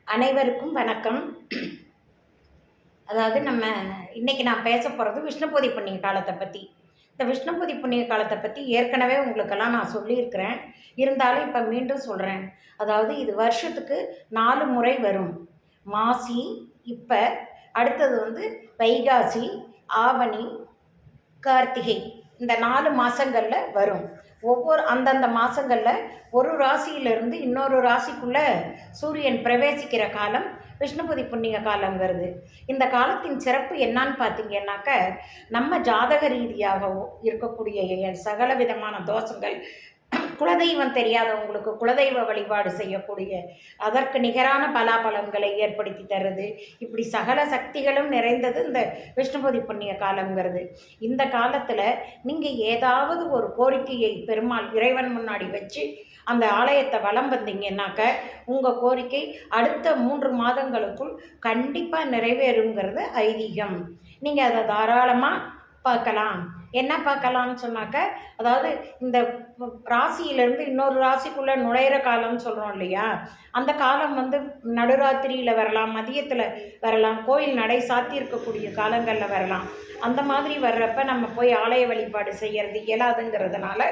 அனைவருக்கும் வணக்கம். அதாவது இன்னைக்கு நான் பேச போகிறது விஷ்ணுபூதி புண்ணிய காலத்தை பற்றி. இந்த விஷ்ணுபூதி புண்ணிய காலத்தை பற்றி ஏற்கனவே உங்களுக்கெல்லாம் நான் சொல்லியிருக்கிறேன். இருந்தாலும் இப்போ மீண்டும் சொல்கிறேன். அதாவது இது வருஷத்துக்கு 4 முறை வரும். மாசி, இப்போ அடுத்தது வைகாசி, ஆவணி, கார்த்திகை. இந்த 4 மாதங்களில் வரும். அந்தந்த மாதங்களில் ஒரு ராசியிலிருந்து இன்னொரு ராசிக்குள்ளே சூரியன் பிரவேசிக்கிற காலம் விஷ்ணுபதி புண்ணிய காலங்கிறது. இந்த காலத்தின் சிறப்பு என்னான்னு பார்த்தீங்கன்னாக்க, நம்ம ஜாதக ரீதியாக இருக்கக்கூடிய சகல விதமான தோஷங்கள், குலதெய்வம் தெரியாதவங்களுக்கு குலதெய்வ வழிபாடு செய்யக்கூடிய அதற்கு நிகரான பலாபலன்களை ஏற்படுத்தி தருது. இப்படி சகல சக்திகளும் நிறைந்தது இந்த விஷ்ணுபதி புண்ணிய காலங்கிறது. இந்த காலத்தில் நீங்கள் ஏதாவது ஒரு கோரிக்கையை பெருமாள் இறைவன் முன்னாடி வச்சு அந்த ஆலயத்தை வலம் வந்தீங்கன்னாக்க உங்கள் கோரிக்கை அடுத்த 3 மாதங்களுக்குள் கண்டிப்பாக நிறைவேறுங்கிறது ஐதீகம். நீங்கள் அதை தாராளமாக பார்க்கலாம். என்ன பார்க்கலான்னு சொன்னாக்க, அதாவது இந்த ராசியிலேருந்து இன்னொரு ராசிக்குள்ளே நுழையிற காலம்னு சொல்கிறோம் இல்லையா, அந்த காலம் நடுராத்திரியில் வரலாம், மதியத்தில் வரலாம், கோயில் நடை சாத்தி இருக்கக்கூடிய காலங்களில் வரலாம். அந்த மாதிரி வர்றப்ப நம்ம போய் ஆலய வழிபாடு செய்கிறது இயலாதுங்கிறதுனால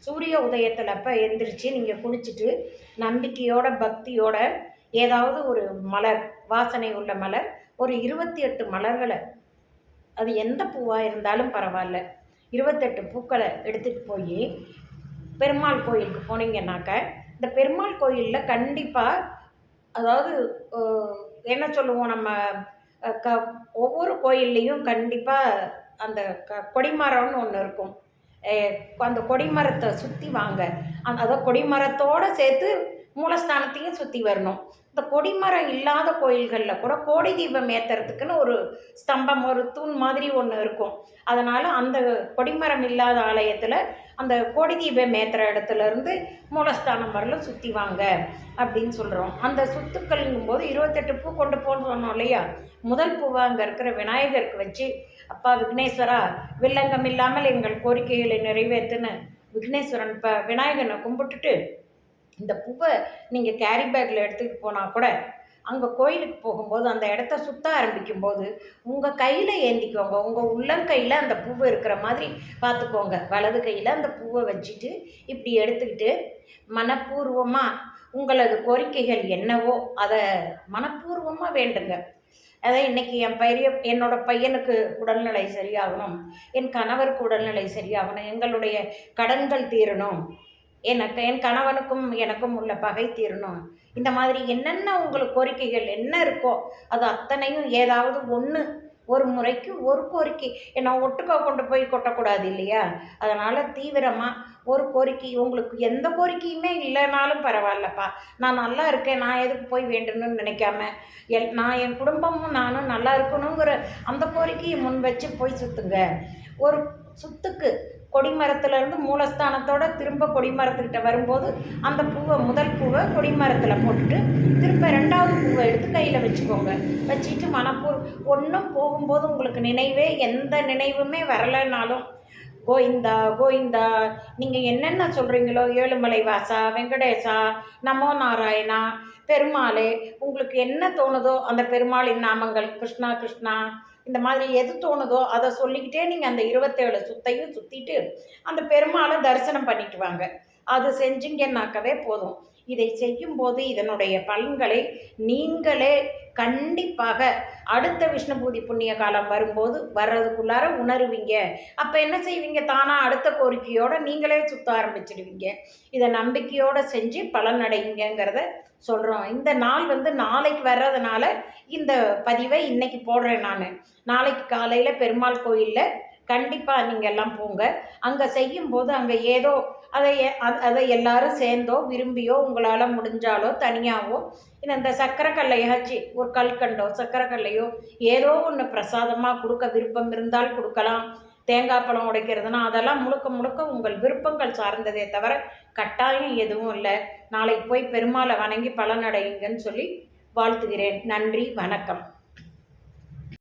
சூரிய உதயத்தில் அப்போ எந்திரிச்சு நீங்கள் குளிச்சுட்டு நம்பிக்கையோட பக்தியோட ஏதாவது ஒரு மலர், வாசனை உள்ள மலர், ஒரு 28 மலர்களை, அது எந்த பூவாக இருந்தாலும் பரவாயில்ல, 28 பூக்களை எடுத்துகிட்டு போய் பெருமாள் கோயிலுக்கு போனீங்கன்னாக்க, இந்த பெருமாள் கோயிலில் கண்டிப்பாக, அதாவது என்ன சொல்லுவோம் நம்ம, ஒவ்வொரு கோயில்லையும் கண்டிப்பாக அந்த கொடிமரம்னு ஒன்று இருக்கும். அந்த கொடிமரத்தை சுற்றி வாங்க. அதாவது கொடிமரத்தோடு சேர்த்து மூலஸ்தானத்தையும் சுற்றி வரணும். இந்த கொடிமரம் இல்லாத கோயில்களில் கூட கோடி தீபம் ஏற்றுறதுக்குன்னு ஒரு ஸ்தம்பம், ஒரு தூண் மாதிரி ஒன்று இருக்கும். அதனால் அந்த கொடிமரம் இல்லாத ஆலயத்தில் அந்த கோடி தீபம் ஏற்றுற இடத்துலேருந்து மூலஸ்தானம் வரலும் சுற்றி வாங்க அப்படின்னு சொல்கிறோம். அந்த சுத்துக்கள்ங்கும் போது 28 பூ கொண்டு போன்னு சொன்னோம் இல்லையா. முதல் பூவை அங்கே இருக்கிற விநாயகருக்கு வச்சு, அப்பா விக்னேஸ்வரா, வில்லங்கம் இல்லாமல் எங்கள் கோரிக்கைகளை நிறைவேற்றுன்னு விக்னேஸ்வரன் இப்போ விநாயகனை கும்பிட்டுட்டு இந்த பூவை நீங்கள் கேரி பேக்கில் எடுத்துகிட்டு போனால் கூட அங்கே கோயிலுக்கு போகும்போது அந்த இடத்த சுற்ற ஆரம்பிக்கும்போது உங்கள் கையில் ஏந்திக்கோங்க. உங்கள் உள்ளங்கையில் அந்த பூவை இருக்கிற மாதிரி பார்த்துக்கோங்க. வலது கையில் அந்த பூவை வச்சுட்டு இப்படி எடுத்துக்கிட்டு மனப்பூர்வமாக உங்களது கோரிக்கைகள் என்னவோ அதை மனப்பூர்வமாக வேண்டுங்க. அதான் இன்றைக்கி என்னோட பையனுக்கு உடல்நிலை சரியாகணும், என் கணவருக்கு உடல்நிலை சரியாகணும், எங்களுடைய கடன்கள் தீரணும், என் கணவனுக்கும் எனக்கும் உள்ள பகை தீரணும், இந்த மாதிரி என்னென்ன உங்களுக்கு கோரிக்கைகள் என்ன இருக்கோ அது அத்தனையும் ஏதாவது ஒரு முறைக்கு ஒரு கோரிக்கை ஏன்னா ஒட்டுக்கா கொண்டு போய் கொட்டக்கூடாது இல்லையா. அதனால் தீவிரமாக ஒரு கோரிக்கை, உங்களுக்கு எந்த கோரிக்கையுமே இல்லைனாலும் பரவாயில்லப்பா, நான் நல்லா இருக்கேன், நான் எதுக்கு போய் வேண்டணும்னு நினைக்காம நான் என் குடும்பமும் நானும் நல்லா இருக்கணுங்கிற அந்த கோரிக்கையை முன் வச்சு போய் சுற்றுங்க. ஒரு சுத்துக்கு கொடிமரத்துலேருந்து மூலஸ்தானத்தோட திரும்ப கொடிமரத்துக்கிட்ட வரும்போது அந்த பூவை, முதல் பூவை கொடிமரத்தில் போட்டுட்டு திரும்ப 2வது பூவை எடுத்து கையில் வச்சுக்கோங்க. வச்சுட்டு ஒன்றும் போகும்போது உங்களுக்கு எந்த நினைவுமே வரலைன்னாலும் கோவிந்தா கோவிந்தா நீங்கள் என்னென்ன சொல்கிறீங்களோ, ஏழுமலை வாசா, வெங்கடேசா, நமோ நாராயணா, பெருமாளே, உங்களுக்கு என்ன தோணுதோ அந்த பெருமாளின் நாமங்கள், கிருஷ்ணா கிருஷ்ணா, இந்த மாதிரி எது தோணுதோ அதை சொல்லிக்கிட்டே நீங்கள் அந்த 27 சுத்தையும் சுற்றிட்டு அந்த பெருமாளை தரிசனம் பண்ணிட்டு வாங்க. அது செஞ்சீங்கன்னாக்கவே போதும். இதை செய்யும்போது இதனுடைய பலன்களை நீங்களே கண்டிப்பாக அடுத்த விஷ்ணுபூதி புண்ணிய காலம் வரும்போது வர்றதுக்குள்ளார உணருவீங்க. அப்போ என்ன செய்வீங்க, தானாக அடுத்த கோரிக்கையோடு நீங்களே சுற்ற ஆரம்பிச்சிடுவீங்க. இதை நம்பிக்கையோடு செஞ்சு பலனடைவீங்கிறத சொல்கிறோம். இந்த நாள் நாளைக்கு வர்றதுனால இந்த பதிவை இன்றைக்கி போடுறேன் நான். நாளைக்கு காலையில் பெருமாள் கோயிலில் கண்டிப்பாக நீங்கள் எல்லாம் போங்க. அங்கே செய்யும்போது அங்கே ஏதோ அதை எல்லாரும் சேர்ந்தோ விரும்பியோ உங்களால் முடிஞ்சாலோ தனியாகவோ இந்த சக்கரை கல்லையாச்சு ஒரு கல்கண்டோ சக்கரை கல்லையோ ஏதோ ஒன்று பிரசாதமாக கொடுக்க விருப்பம் இருந்தால் கொடுக்கலாம். தேங்காய் பழம் உடைக்கிறதுனா அதெல்லாம் முழுக்க முழுக்க உங்கள் விருப்பங்கள் சார்ந்ததே தவிர கட்டாயம் எதுவும் இல்லை. நாளைக்கு போய் பெருமாளை வணங்கி பலனடையுங்கன்னு சொல்லி வாழ்த்துகிறேன். நன்றி, வணக்கம்.